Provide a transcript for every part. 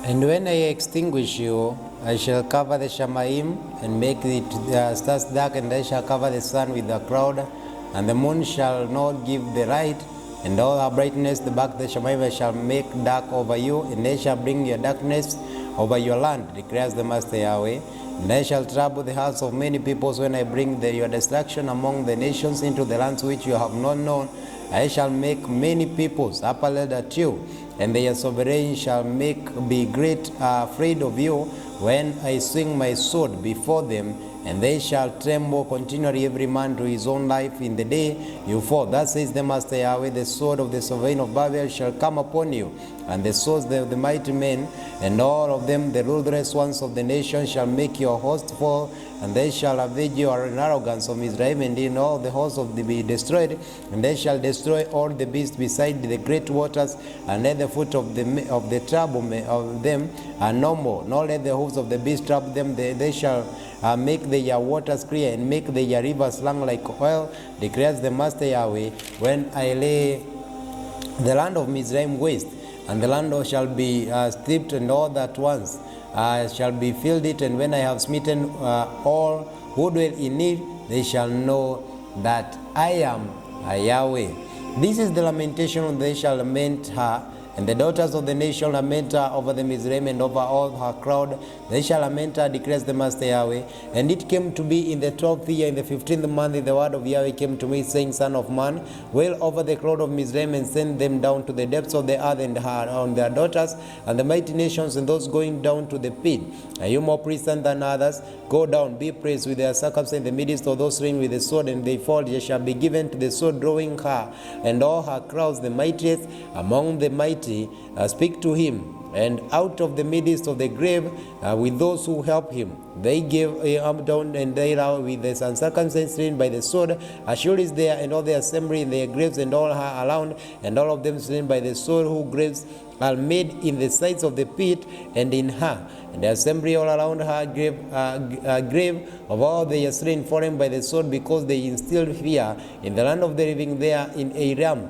And when I extinguish you, I shall cover the Shamaim and make the stars dark, and I shall cover the sun with a cloud, and the moon shall not give the light, and all her brightness. The back the Shamaim shall make dark over you, and they shall bring your darkness over your land, declares the Master Yahweh. And I shall trouble the hearts of many peoples when I bring your destruction among the nations into the lands which you have not known. I shall make many peoples appalled at you, and their sovereign shall be great afraid of you when I swing my sword before them, and they shall tremble continually, every man to his own life in the day you fall. Thus says the Master Yahweh, the sword of the sovereign of Babel shall come upon you, and the swords of the mighty men, and all of them the ruthless ones of the nation shall make your host fall, and they shall avenge your arrogance of Mizraim, and in all the hosts of the be destroyed, and they shall destroy all the beasts beside the great waters, and let the foot of the trouble of them are no more, nor let the hoofs of the beast trouble them. They shall make their waters clear, and make their rivers run like oil, declares the Master Yahweh, when I lay the land of Mizraim waste, and the land shall be stripped, and all that once shall be filled it, and when I have smitten all who dwell in it, they shall know that I am Yahweh. This is the lamentation, they shall lament her, and the daughters of the nation lament her over the Mizraim and over all her crowd. They shall lament her, declares the Master Yahweh. And it came to be in the 12th year, in the 15th month, the word of Yahweh came to me, saying, Son of man, wail over the crowd of Mizraim, and send them down to the depths of the earth, and on their daughters, and the mighty nations, and those going down to the pit. Are you more puissant than others? Go down, be praised with their circumstance in the midst of those slain with the sword, and they fall. They shall be given to the sword, drawing her, and all her crowds, the mightiest among the mighty, speak to him. And out of the midst of the grave, with those who help him, they gave him down, and they are with the uncircumcised slain by the sword. Ashur is there, and all the assembly in their graves, and all her around, and all of them slain by the sword, whose graves are made in the sides of the pit, and in her. And the assembly all around her grave of all the slain fallen by the sword, because they instilled fear in the land of the living there in Aram.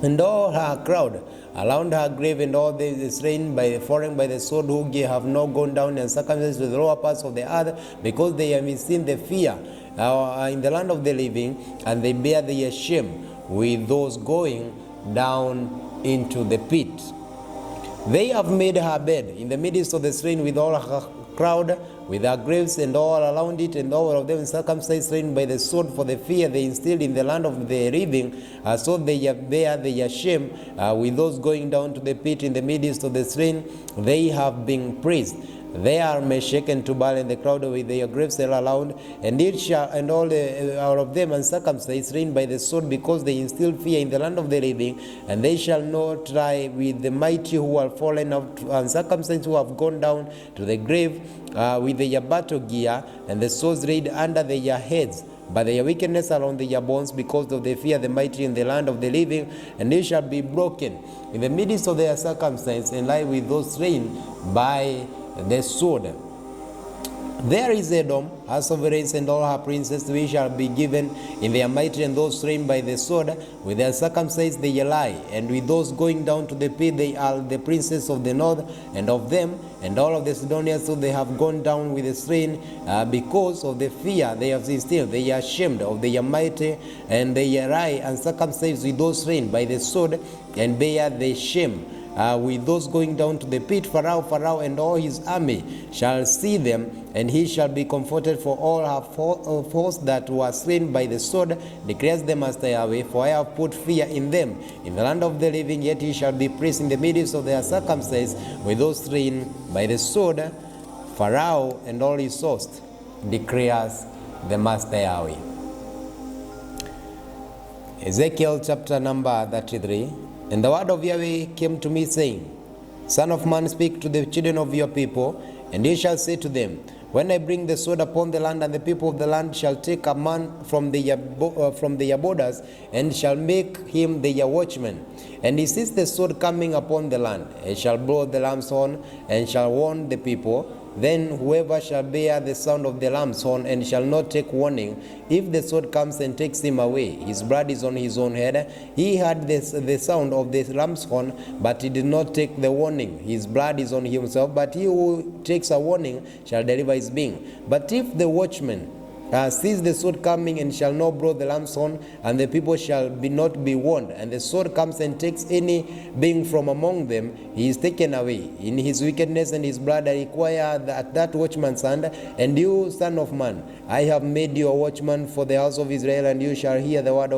And all her crowd around her grave, and all the slain fallen by the sword, who have not gone down and circumcised to the lower parts of the earth, because they have seen the fear in the land of the living, and they bear their shame with those going down into the pit. They have made her bed in the midst of the slain with all her crowd, with her graves and all around it, and all of them circumcised, slain by the sword, for the fear they instilled in the land of the living. So they bear their shame with those going down to the pit in the midst of the slain. They have been praised. They are Meshach and Tubal, and the crowd with their graves all around, and it shall, and all of them uncircumcised, slain by the sword, because they instill fear in the land of the living. And they shall not try with the mighty who are fallen out, uncircumcised, who have gone down to the grave with their battle gear, and the swords laid under their heads, but their wickedness around their bones, because of the fear the mighty in the land of the living. And they shall be broken in the midst of their circumstance, and lie with those slain by the sword. There is Edom, her sovereigns and all her princes, we shall be given in their mighty, and those slain by the sword, with their circumcised they lie, and with those going down to the pit, they are the princes of the north, and of them, and all of the Sidonians, so they have gone down with the slain, because of the fear they have instilled. They are ashamed of their mighty, and they lie uncircumcised with those slain by the sword, and bear the shame with those going down to the pit. Pharaoh and all his army shall see them, and he shall be comforted for all her foes that were slain by the sword, declares the Master Yahweh. For I have put fear in them in the land of the living, yet he shall be praised in the midst of their circumcised, with those slain by the sword. Pharaoh and all his host, declares the Master Yahweh. Ezekiel chapter number 33. And the word of Yahweh came to me, saying, Son of man, speak to the children of your people, and you shall say to them, When I bring the sword upon the land, and the people of the land shall take a man from their borders, and shall make him their watchman. And he sees the sword coming upon the land, and shall blow the lamb's horn, and shall warn the people. Then whoever shall bear the sound of the lamb's horn and shall not take warning, if the sword comes and takes him away, his blood is on his own head. He heard the sound of the lamb's horn, but he did not take the warning. His blood is on himself, but he who takes a warning shall deliver his being. But if the watchman sees the sword coming and shall not blow the lamb's horn, and the people shall not be warned, and the sword comes and takes any being from among them, he is taken away. In his wickedness and his blood I require that watchman's hand. And you, son of man, I have made you a watchman for the house of Israel, and you shall hear the word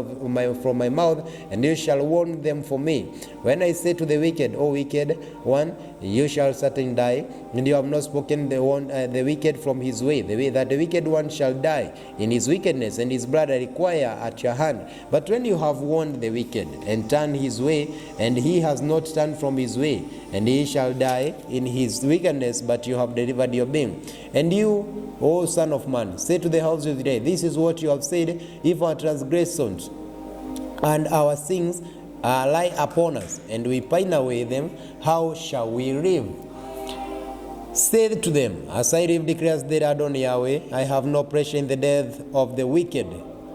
from my mouth, and you shall warn them for me. When I say to the wicked, O wicked one, you shall certainly die, and you have not spoken the wicked from his way, the way that the wicked one shall die in his wickedness, and his blood I require at your hand. But when you have warned the wicked and turned his way, and he has not turned from his way, and he shall die in his wickedness, but you have delivered your being. And you, O son of man, say to the house of Israel, this is what you have said: if our transgressions and our sins lie upon us, and we pine away them, how shall we live? Say to them, as I live, declares the Adon Yahweh, I have no pleasure in the death of the wicked,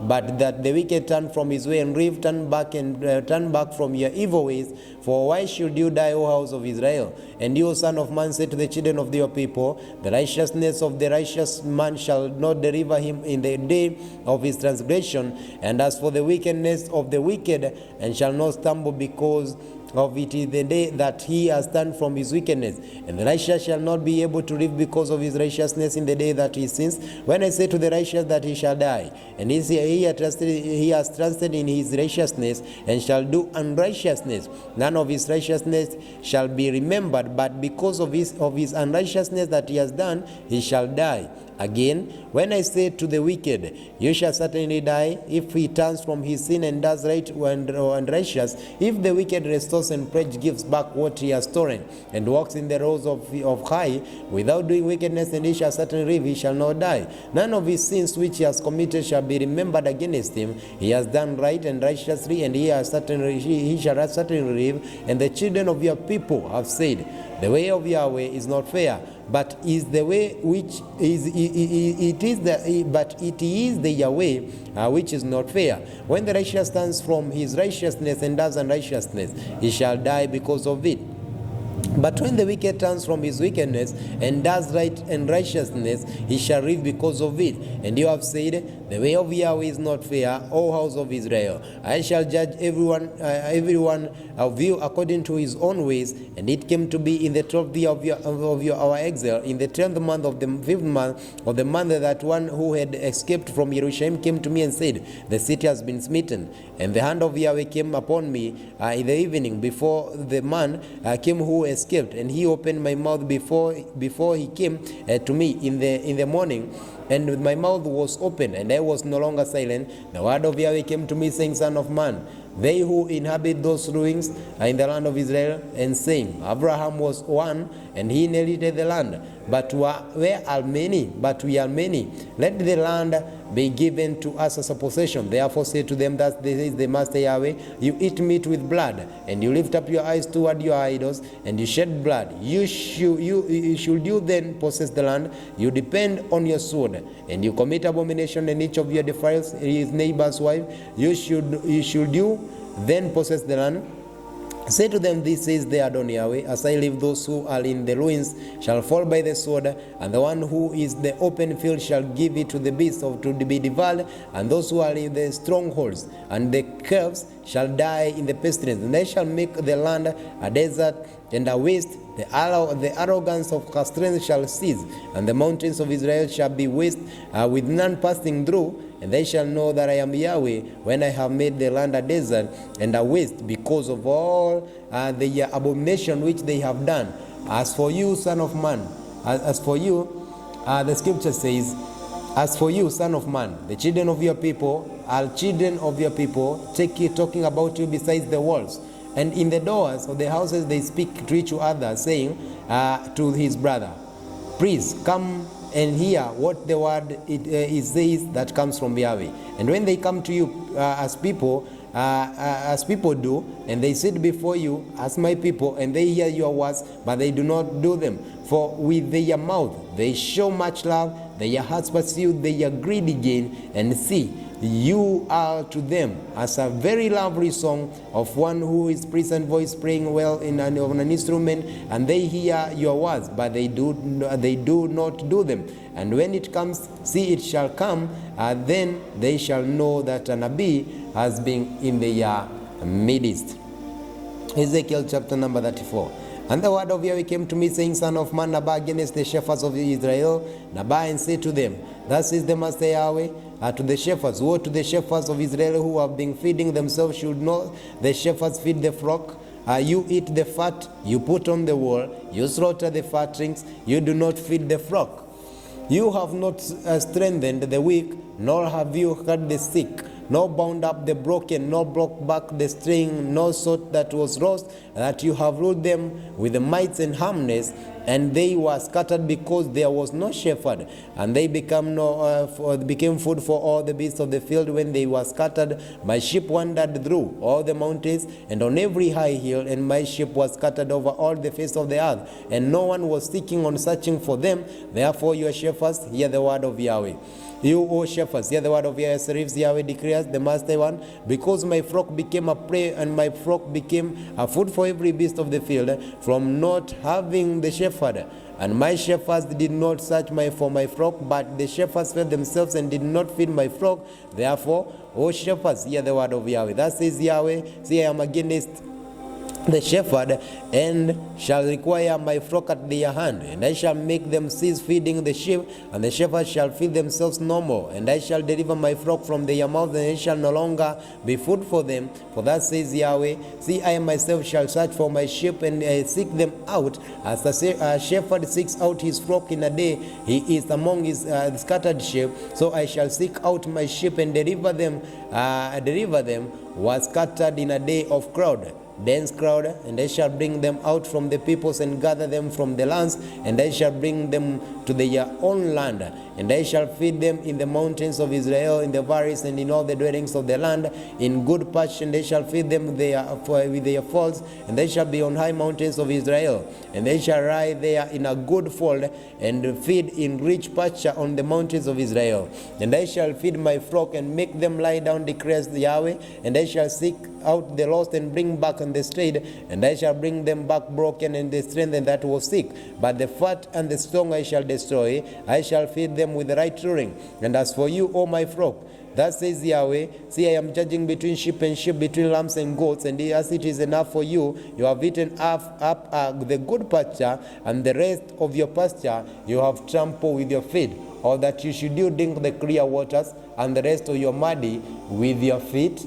but that the wicked turn from his way and live, turn back from your evil ways. For why should you die, O house of Israel? And you, son of man, say to the children of your people, the righteousness of the righteous man shall not deliver him in the day of his transgression, and as for the wickedness of the wicked, and shall not stumble because of it is the day that he has turned from his wickedness. And the righteous shall not be able to live because of his righteousness in the day that he sins. When I say to the righteous that he shall die, and he has trusted in his righteousness, and shall do unrighteousness, none of his righteousness shall be remembered, but because of his unrighteousness that he has done, he shall die. Again, when I say to the wicked, you shall certainly die, if he turns from his sin and does right and righteous, if the wicked restores and pledge gives back what he has stolen, and walks in the roads of high, without doing wickedness, and he shall certainly live, he shall not die. None of his sins which he has committed shall be remembered against him. He has done right and righteously, and he shall certainly live. And the children of your people have said, the way of Yahweh is not fair, but is the way which is but it is the Yahweh which is not fair. When the righteous turns from his righteousness and does unrighteousness, he shall die because of it. But when the wicked turns from his wickedness and does right and righteousness, he shall live because of it. And you have said, the way of Yahweh is not fair, O house of Israel. I shall judge everyone of you according to his own ways. And it came to be in the 12th year of our exile, in the 10th month of the 5th month of the month, that one who had escaped from Jerusalem came to me and said, the city has been smitten. And the hand of Yahweh came upon me in the evening before the man came who escaped, and he opened my mouth before he came to me in the morning, and my mouth was open, and I was no longer silent. The word of Yahweh came to me, saying, Son of man, they who inhabit those ruins are in the land of Israel, and saying, Abraham was one, and he inherited the land. But we are many. Let the land be given to us as a possession. Therefore say to them, that this is the Master Yahweh, you eat meat with blood, and you lift up your eyes toward your idols, and you shed blood. Should you then possess the land? You depend on your sword, and you commit abomination, and each of you defiles his neighbor's wife. Should you then possess the land? Say to them, this is the Adon Yahweh, as I live, those who are in the ruins shall fall by the sword, and the one who is the open field shall give it to the beasts to be devoured, and those who are in the strongholds and the caves shall die in the pestilence. And they shall make the land a desert and a waste. The arrogance of her strength shall cease, and the mountains of Israel shall be waste with none passing through. And they shall know that I am Yahweh, when I have made the land a desert and a waste, because of all the abomination which they have done. As for you, son of man, as for you, the scripture says, as for you, son of man, the children of your people are children of your people, talking about you besides the walls. And in the doors of the houses they speak to each other, saying to his brother, please come and hear what the word it says that comes from Yahweh. And when they come to you as people, as people do, and they sit before you as my people, and they hear your words, but they do not do them. For with their mouth they show much love, their hearts pursue their greedy gain, and see, you are to them as a very lovely song of one who is pleasant voice playing well on an instrument, and they hear your words, but they do not do them. And when it comes, see, it shall come, then they shall know that an Nabi has been in their midst. Ezekiel chapter number 34. And the word of Yahweh came to me, saying, Son of man, nabah against the shepherds of Israel, nabah and say to them, Thus is the Master Yahweh, to the shepherds, woe to the shepherds of Israel who have been feeding themselves. Should not the shepherds feed the flock? You eat the fat, you put on the wool, you slaughter the fatlings, you do not feed the flock. You have not strengthened the weak, nor have you heard the sick, nor bound up the broken, nor broke back the string, nor sought that was lost, that you have ruled them with the mights and harmless, and they were scattered because there was no shepherd, and they became food for all the beasts of the field. When they were scattered, my sheep wandered through all the mountains and on every high hill, and my sheep was scattered over all the face of the earth, and no one was seeking or searching for them. Therefore, your shepherds, hear the word of Yahweh. You, O shepherds, hear the word of Yahweh. Serifs, Yahweh declares, the Master One, because my flock became a prey, and my flock became a food for every beast of the field, from not having the shepherd. And my shepherds did not search for my flock, but the shepherds fed themselves and did not feed my flock. Therefore, O shepherds, hear the word of Yahweh. Thus says Yahweh, see, I am against the shepherd, and shall require my flock at their hand, and I shall make them cease feeding the sheep, and the shepherds shall feed themselves no more, and I shall deliver my flock from their mouth, and it shall no longer be food for them. For that says Yahweh, see, I myself shall search for my sheep and seek them out, as the shepherd seeks out his flock in a day he is among his scattered sheep. So I shall seek out my sheep and deliver them was scattered in a day of crowd, dense crowd, and I shall bring them out from the peoples and gather them from the lands, and I shall bring them to their own land, and I shall feed them in the mountains of Israel, in the valleys, and in all the dwellings of the land, in good pasture, and they shall feed them with their folds, and they shall be on high mountains of Israel, and they shall lie there in a good fold, and feed in rich pasture on the mountains of Israel. And I shall feed my flock and make them lie down, declares Yahweh, and I shall seek out the lost and bring back on the strayed, and I shall bring them back broken and the strength that was sick. But the fat and the strong I shall destroy. I shall feed them with the right ruling. And as for you, O my flock, thus says Yahweh, see, I am judging between sheep and sheep, between lambs and goats, and as it is enough for you, you have eaten up the good pasture, and the rest of your pasture you have trampled with your feet, or that you should you drink the clear waters, and the rest of your muddy with your feet.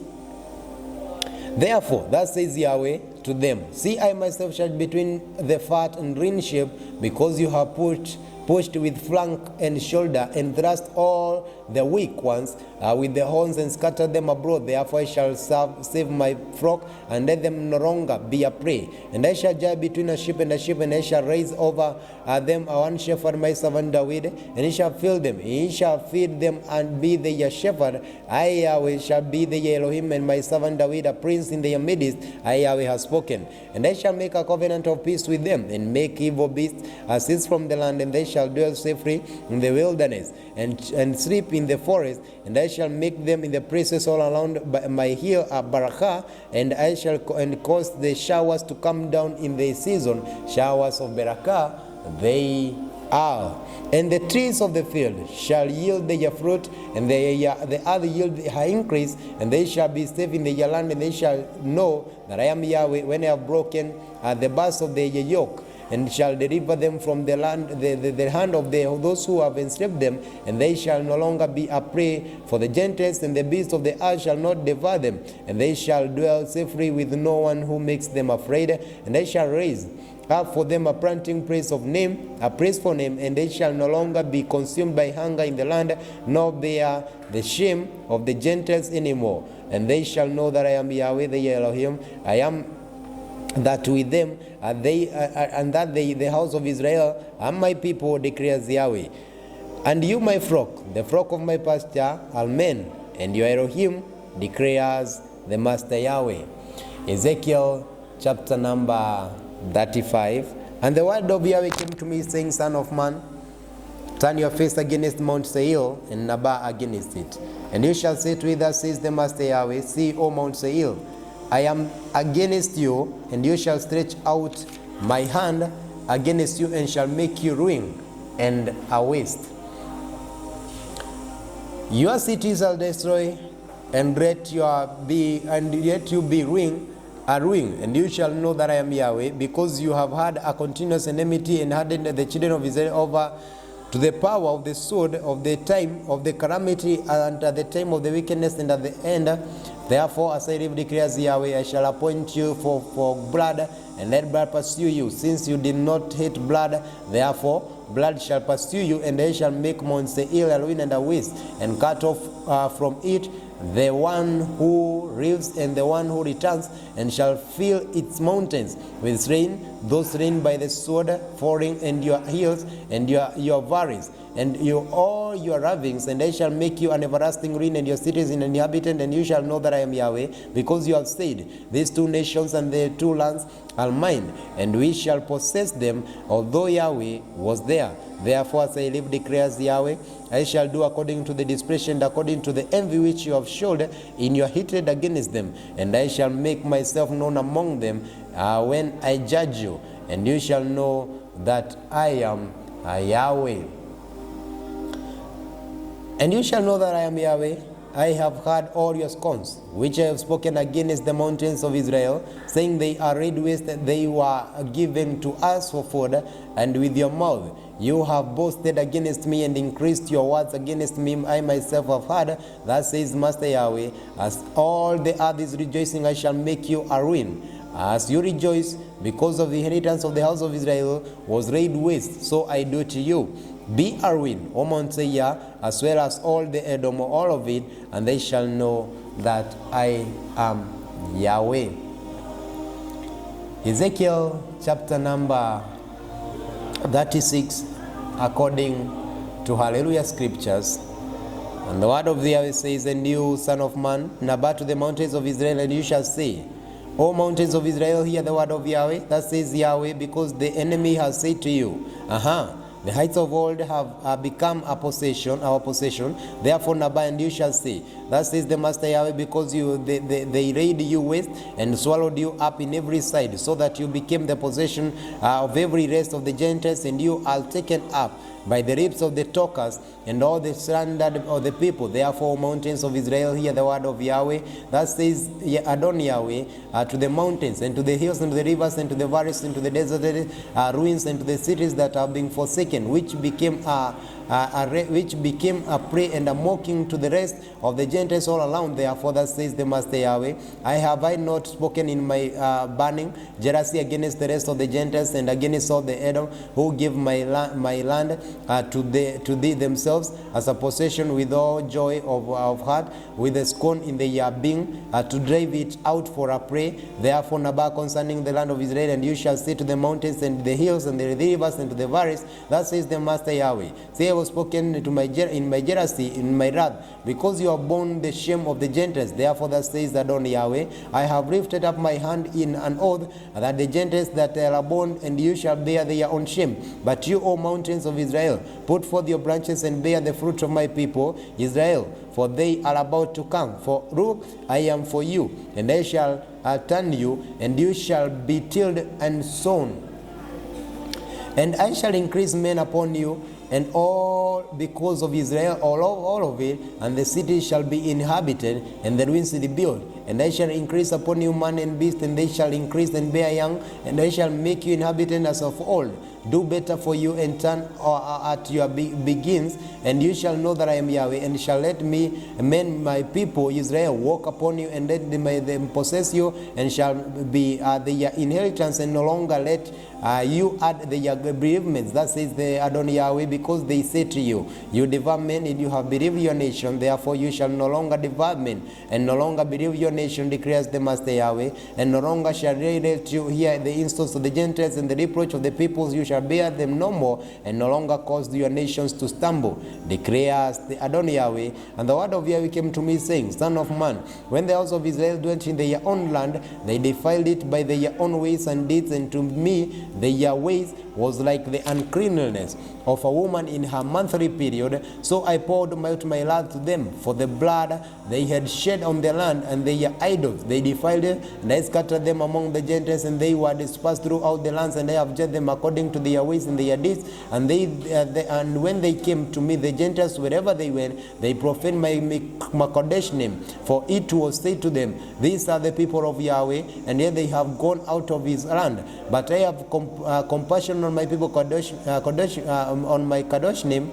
Therefore, thus says Yahweh to them, see, I myself shall between the fat and lean sheep, because you have pushed with flank and shoulder, and thrust all the weak ones with the horns, and scattered them abroad. Therefore I shall save my flock, and let them no longer be a prey. And I shall judge between a sheep, and I shall raise over them one shepherd, my servant David, and he shall fill them. He shall feed them and be their shepherd. I, Yahweh, shall be the Elohim, and my servant David a prince in their midst. I, Yahweh, have spoken. And I shall make a covenant of peace with them, and make evil beasts cease from the land, and they shall dwell safely in the wilderness, and sleep in the forest, and I shall make them in the places all around my hill Barakah, and I shall cause the showers to come down in the season, showers of Barakah they are. And the trees of the field shall yield their fruit, and the other yield her increase, and they shall be safe in their land, and they shall know that I am Yahweh when I have broken the bars of their yoke, and shall deliver them from the land, the hand of those who have enslaved them, and they shall no longer be a prey for the Gentiles, and the beasts of the earth shall not devour them, and they shall dwell safely with no one who makes them afraid, and they shall raise up for them a planting place of name, a place for name, and they shall no longer be consumed by hunger in the land, nor bear the shame of the Gentiles anymore. And they shall know that I am Yahweh the Elohim. I am that with them the house of Israel are my people, declares Yahweh. And you, my flock, the flock of my pasture, are men, and your Elohim, declares the Master Yahweh. Ezekiel chapter number 35. And the word of Yahweh came to me, saying, Son of man, turn your face against Mount Seir, and Nabah against it. And you shall say to it, thus says the Master Yahweh, See, O Mount Seir, I am against you, and you shall stretch out my hand against you, and shall make you ruin and a waste. Your cities shall destroy, and let you be ruined, and you shall know that I am Yahweh, because you have had a continuous enmity and hardened the children of Israel over to the power of the sword, of the time of the calamity, and at the time of the wickedness, and at the end. Therefore, as I live, declares Yahweh, I shall appoint you for blood, and let blood pursue you. Since you did not hate blood, therefore blood shall pursue you, and they shall make Mount Seir a ruin and a waste, and cut off from it the one who lives and the one who returns, and shall fill its mountains with rain, those slain by the sword, falling in your hills and your valleys, and all your ravings, and I shall make you an everlasting ruin, and your cities uninhabited, and you shall know that I am Yahweh, because you have said, These two nations and the two lands are mine, and we shall possess them, although Yahweh was there. Therefore, as I live, declares Yahweh, I shall do according to the displeasure and according to the envy which you have showed in your hatred against them, and I shall make myself known among them when I judge you, and you shall know that I am Yahweh. And you shall know that I am Yahweh. I have heard all your scorns, which I have spoken against the mountains of Israel, saying they are laid waste, they were given to us for food, and with your mouth you have boasted against me and increased your words against me. I myself have heard, thus says Master Yahweh, as all the earth is rejoicing, I shall make you a ruin. As you rejoice because of the inheritance of the house of Israel was laid waste, so I do to you. Be a ruin, O Mount Seir, as well as all the Edom, all of it, and they shall know that I am Yahweh. Ezekiel chapter number 36, according to Hallelujah Scriptures. And the word of the Yahweh says, And you, son of man, Nabah to the mountains of Israel, and you shall say, O mountains of Israel, hear the word of Yahweh. That says Yahweh, because the enemy has said to you, the heights of old have become our possession. Therefore, Nabah, and you shall say, Thus says the Master Yahweh, because they laid you waste and swallowed you up in every side, so that you became the possession of every rest of the Gentiles, and you are taken up by the lips of the talkers and all the standard of the people. Therefore, mountains of Israel, hear the word of Yahweh. Thus says Adon Yahweh, to the mountains and to the hills and to the rivers and to the valleys and to the deserted ruins and to the cities that are being forsaken, which became a prey and a mocking to the rest of the Gentiles all around. Therefore, thus says the Master Yahweh, have I not spoken in my burning jealousy against the rest of the Gentiles and against all the Edom who give my land to thee themselves as a possession, with all joy of heart, with a scorn in their being, to drive it out for a prey? Therefore, Nabah, concerning the land of Israel, and you shall say to the mountains and the hills and the rivers and to the valleys, thus says the Master Yahweh, say, I was spoken to in my jealousy, in my wrath, because you have borne the shame of the Gentiles. Therefore, thus says Adon Yahweh, I have lifted up my hand in an oath that the Gentiles that are born, and you shall bear their own shame. But you, O mountains of Israel, put forth your branches and bear the fruit of my people Israel, for they are about to come. For look, I am for you, and I shall turn you, and you shall be tilled and sown. And I shall increase men upon you, and all because of Israel, all of it, and the city shall be inhabited, and the ruins rebuilt. And I shall increase upon you man and beast, and they shall increase and bear young, and I shall make you inhabitants as of old. Do better for you and turn at your begins, and you shall know that I am Yahweh, and shall let me men my people Israel walk upon you, and let them possess you, and shall be their inheritance, and no longer let you add their bereavements. That says the Adon Yahweh, because they say to you, you devour men, and you have bereaved your nation. Therefore you shall no longer devour men, and no longer bereave your nation, declares the Master Yahweh, and no longer shall they let you hear the insults of the Gentiles and the reproach of the peoples. You shall shall bear them no more, and no longer cause your nations to stumble, declares the Adon Yahweh. And the word of Yahweh came to me, saying, Son of man, when the house of Israel dwelt in their own land, they defiled it by their own ways and deeds, and to me their ways was like the uncleanness of a woman in her monthly period. So I poured out my wrath to them for the blood they had shed on the land, and their idols they defiled it, and I scattered them among the Gentiles, and they were dispersed throughout the lands, and I have judged them according to their ways and their deeds. And and when they came to me, the Gentiles, wherever they went, they profaned my Kodesh name. For it was said to them, These are the people of Yahweh, and yet they have gone out of his land. But I have compassion on my people on my Kadosh name,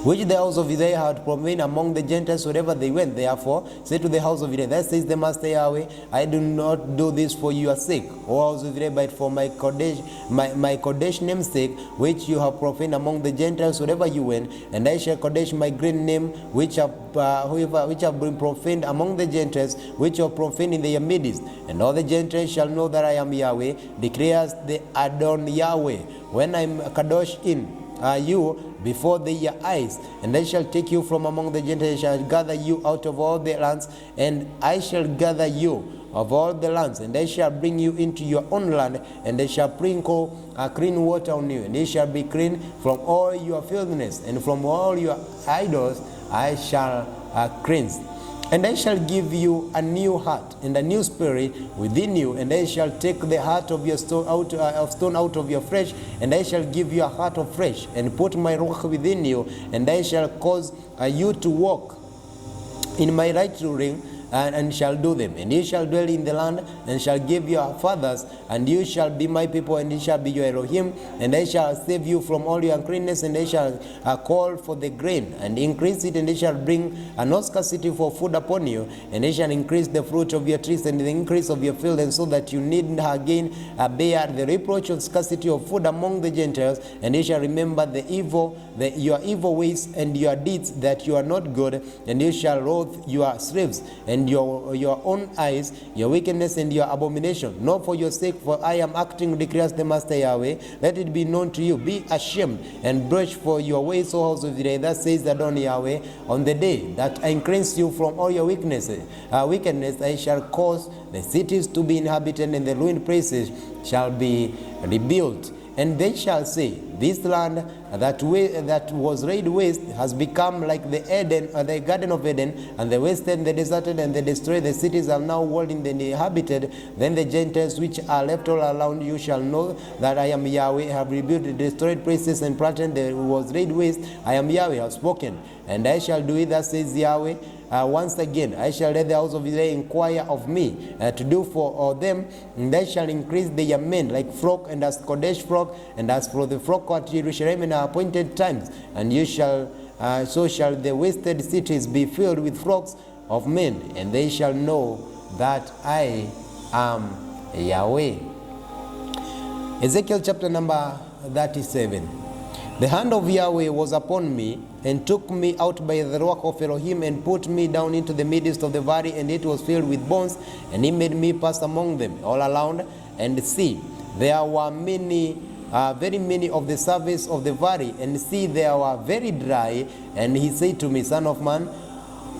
which the house of Israel had profaned among the Gentiles wherever they went. Therefore, say to the house of Israel, Thus says the Master Yahweh, I do not do this for your sake, O house of Israel, but for my Kodesh name's sake, which you have profaned among the Gentiles wherever you went. And I shall Kodesh my great name, which have been profaned among the Gentiles, which are profaned in their midst. And all the Gentiles shall know that I am Yahweh, declares the Adon Yahweh, when I Kadosh in you before their eyes, and I shall take you from among the Gentiles, I shall gather you out of all the lands, and I shall gather you of all the lands, and I shall bring you into your own land, and I shall sprinkle clean water on you, and you shall be clean from all your filthiness, and from all your idols I shall cleanse. And I shall give you a new heart and a new spirit within you, and I shall take the heart of your stone out of your flesh, and I shall give you a heart of flesh, and put my ruach within you, and I shall cause you to walk in my right ruling, and shall do them. And you shall dwell in the land, and shall give your fathers, and you shall be my people, and you shall be your Elohim. And I shall save you from all your uncleanness, and I shall call for the grain, and increase it, and I shall bring no scarcity for food upon you, and I shall increase the fruit of your trees, and the increase of your field, and so that you need again bear the reproach of scarcity of food among the Gentiles. And you shall remember your evil ways and your deeds, that you are not good, and you shall loathe your slaves, and your own eyes, your wickedness and your abomination. Not for your sake, for I am acting, declares the Master Yahweh. Let it be known to you. Be ashamed and blush for your ways, O house of Israel. Thus says the Adon Yahweh, on the day that I cleanse you from all your wickedness, I shall cause the cities to be inhabited, and the ruined places shall be rebuilt. And they shall say, This land that was laid waste has become like the Garden of Eden, and the wasted and the deserted and the destroyed. The cities are now walled in and inhabited. Then the Gentiles which are left all around you shall know that I am Yahweh, have rebuilt the destroyed places and planted the was laid waste. I am Yahweh, have spoken, and I shall do it, thus says Yahweh. Once again, I shall let the house of Israel inquire of me to do for them, and they shall increase their men like flock, and as Kodesh flock, and as for the flock at Jerusalem in appointed times. And you shall, so shall the wasted cities be filled with flocks of men, and they shall know that I am Yahweh. Ezekiel chapter number 37. The hand of Yahweh was upon me, and took me out by the rock of Elohim, and put me down into the midst of the valley, and it was filled with bones, and he made me pass among them all around. And see, there were very many of the surface of the valley, and see, they were very dry. And he said to me, Son of man,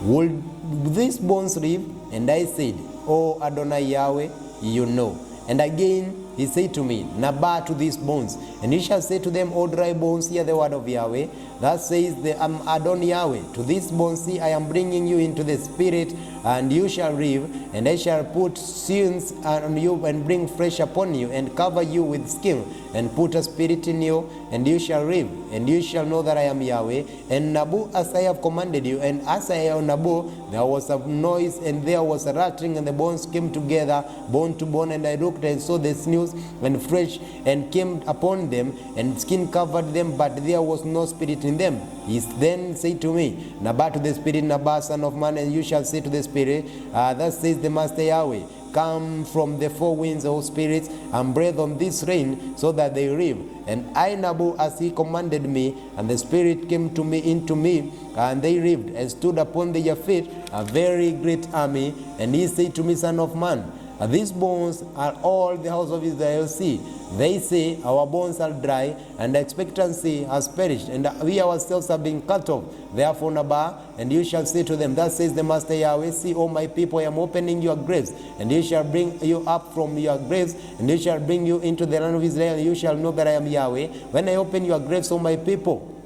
will these bones live? And I said, O Adonai Yahweh, you know. And again he said to me, Nabah to these bones. And you shall say to them, O dry bones, hear the word of Yahweh. Thus says the Adon Yahweh, to these bones, see, I am bringing you into the spirit, and you shall live. And I shall put skins on you, and bring flesh upon you, and cover you with skin, and put a spirit in you, and you shall live. And you shall know that I am Yahweh. And Nabu, as I have commanded you, and as I am Nabu, there was a noise, and there was a rattling, and the bones came together, bone to bone. And I looked and saw the sinews and flesh, and came upon them, and skin covered them, but there was no spirit in them. He then said to me, Nabah to the spirit, Nabah, son of man, and you shall say to the spirit, thus says the Master Yahweh, come from the four winds, O spirits, and breathe on this rain, so that they live. And I, Nabu, as he commanded me, and the spirit came to me into me, and they lived, and stood upon their feet, a very great army. And he said to me, Son of man, These bones are all the house of Israel see. They say, our bones are dry, and expectancy has perished, and we ourselves have been cut off. Therefore, Nabah, and you shall say to them, thus says the Master Yahweh, see, O my people, I am opening your graves, and you shall bring you up from your graves, and you shall bring you into the land of Israel, and you shall know that I am Yahweh. When I open your graves, O my people,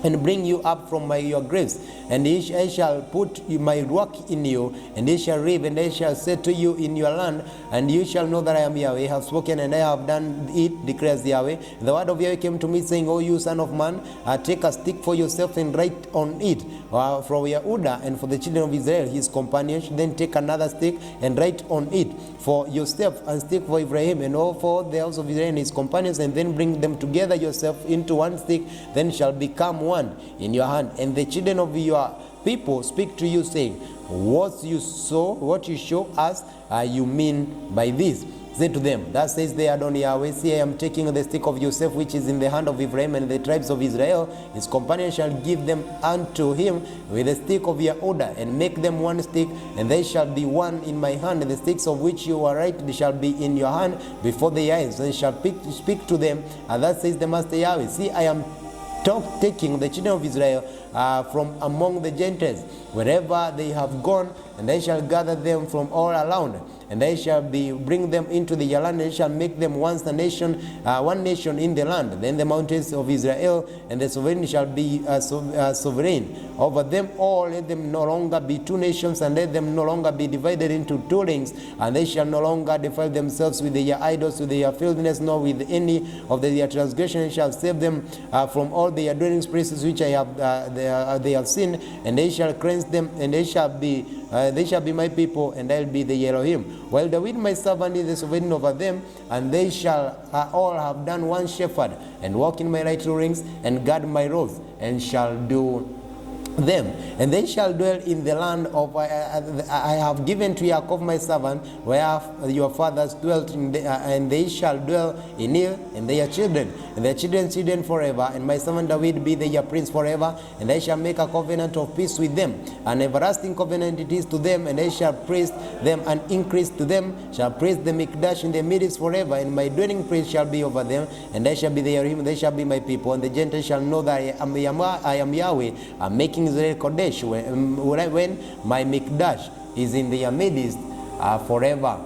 and bring you up from your graves, and I shall put my rock in you, and ye shall live, and I shall say to you in your land, and you shall know that I am Yahweh. I have spoken, and I have done it, declares Yahweh. The word of Yahweh came to me, saying, O you son of man, take a stick for yourself and write on it, from Yehuda and for the children of Israel, his companions. Then take another stick and write on it for yourself, and stick for Ephraim, and all for the house of Israel and his companions, and then bring them together yourself into one stick, then shall become one in your hand. And the children of your people speak to you, saying, what you show us, you mean by this? Say to them, thus says the Adonai Yahweh, see, I am taking the stick of Joseph, which is in the hand of Ephraim and the tribes of Israel. His companions shall give them unto him with the stick of Yehuda, and make them one stick, and they shall be one in my hand. And the sticks of which you are right shall be in your hand before the eyes, and shall speak to them. And thus says the Master Yahweh, see, I am taking the children of Israel from among the Gentiles, wherever they have gone, and they shall gather them from all around, and they shall bring them into the land, and they shall make them one nation in the land. Then the mountains of Israel and the sovereign shall be sovereign over them all. Let them no longer be two nations, and let them no longer be divided into two rings, and they shall no longer defile themselves with their idols, with their filthiness, nor with any of their transgressions. Shall save them from all their dwelling places which I have they have seen, and they shall cleanse them, and they shall be my people, and I'll be the Elohim. While David my servant is the sovereign over them, and they shall all have done one shepherd, and walk in my right rings, and guard my roads, and shall do them. And they shall dwell in the land of I have given to Yaakov my servant, where your fathers dwelt in and they shall dwell in it, and their children, and their children's children forever. And my servant David be their prince forever, and they shall make a covenant of peace with them, an everlasting covenant it is to them, and they shall praise them and increase to them, shall praise the Mikdash in the midst forever, and my dwelling place shall be over them, and they shall be their him, they shall be my people, and the Gentiles shall know that I am Yahweh. I'm making Israel Kodesh when my Mikdash is in their midst forever.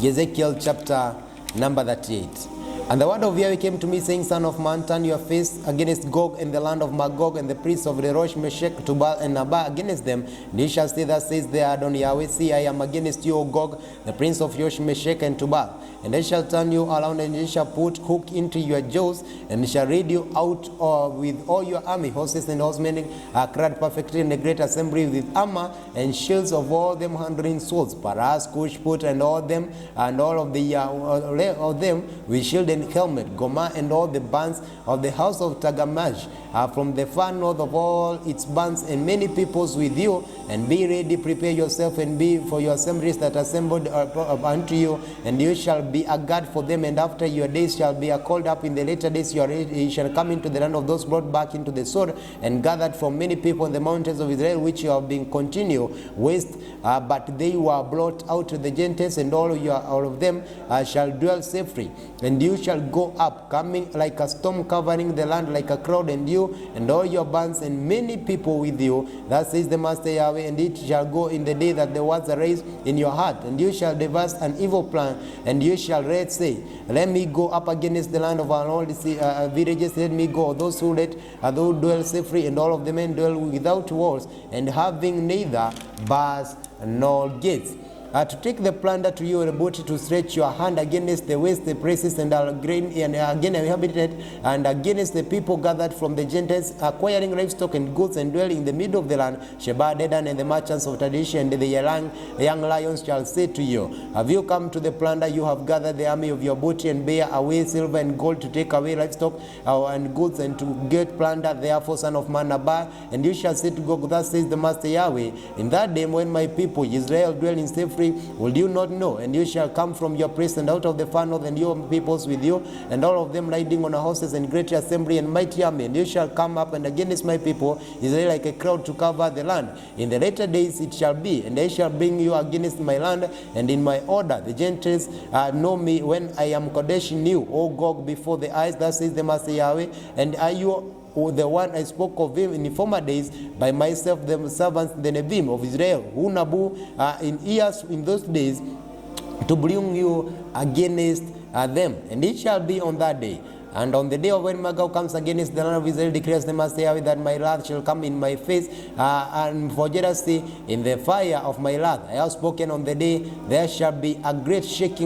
Ezekiel chapter number 38. And the word of Yahweh came to me, saying, Son of man, turn your face against Gog and the land of Magog, and the priests of the Rosh, Meshech, Tubal, and Nabah against them. And ye shall say, thus says the Adonai Yahweh, see, I am against you, O Gog, the prince of Rosh, Meshech, and Tubal. And they shall turn you around, and they shall put hook into your jaws, and shall lead you out with all your army, horses and horsemen, clad perfectly in a great assembly, with armor and shields of all them 100 swords, Paras, Cush, Put, and all them, and all of them with shield and helmet, Goma, and all the bands of the house of Tagamash, from the far north of all its bands, and many peoples with you. And be ready, prepare yourself, and be for your assemblies that assembled unto you, and you shall be a guard for them. And after your days shall be called up in the later days, you shall come into the land of those brought back into the sword, and gathered from many people in the mountains of Israel, which you have been continued waste, but they were brought out to the Gentiles, and all of them shall dwell safely. And you shall go up, coming like a storm, covering the land like a cloud, and you and all your bands and many people with you. Thus says the Master Yahweh, and it shall go in the day that the words are raised in your heart, and you shall devise an evil plan, and you shall say, let me go up against the land of our old villages, let me go, those who dwell safely, and all of the men dwell without walls, and having neither bars nor gates. To take the plunder to your booty, to stretch your hand against the waste places, and again inhabited, and against the people gathered from the Gentiles, acquiring livestock and goods, and dwelling in the middle of the land. Sheba, Dedan, and the merchants of tradition, and the young lions shall say to you, have you come to the plunder? You have gathered the army of your booty, and bear away silver and gold, to take away livestock and goods, and to get plunder. Therefore, son of man, Abba, and you shall say to Gog, thus says the Master Yahweh, in that day when my people Israel dwell in safety, free? Will you not know? And you shall come from your priests and out of the far north, and your peoples with you, and all of them riding on horses, and great assembly and mighty army. And you shall come up and against my people Israel like a crowd to cover the land. In the later days it shall be, and they shall bring you against my land, and in my order the Gentiles know me when I am Kodesh in you, O Gog, before the eyes. Thus says the Master Yahweh. And are you the one I spoke of him in the former days by myself, the servants, the Neviim of Israel, who Nabu in ears in those days, to bring you against them. And it shall be on that day, and on the day of when Magog comes against the land of Israel, declares the Master Yahweh, that my wrath shall come in my face, and for jealousy in the fire of my wrath. I have spoken on the day there shall be a great shaking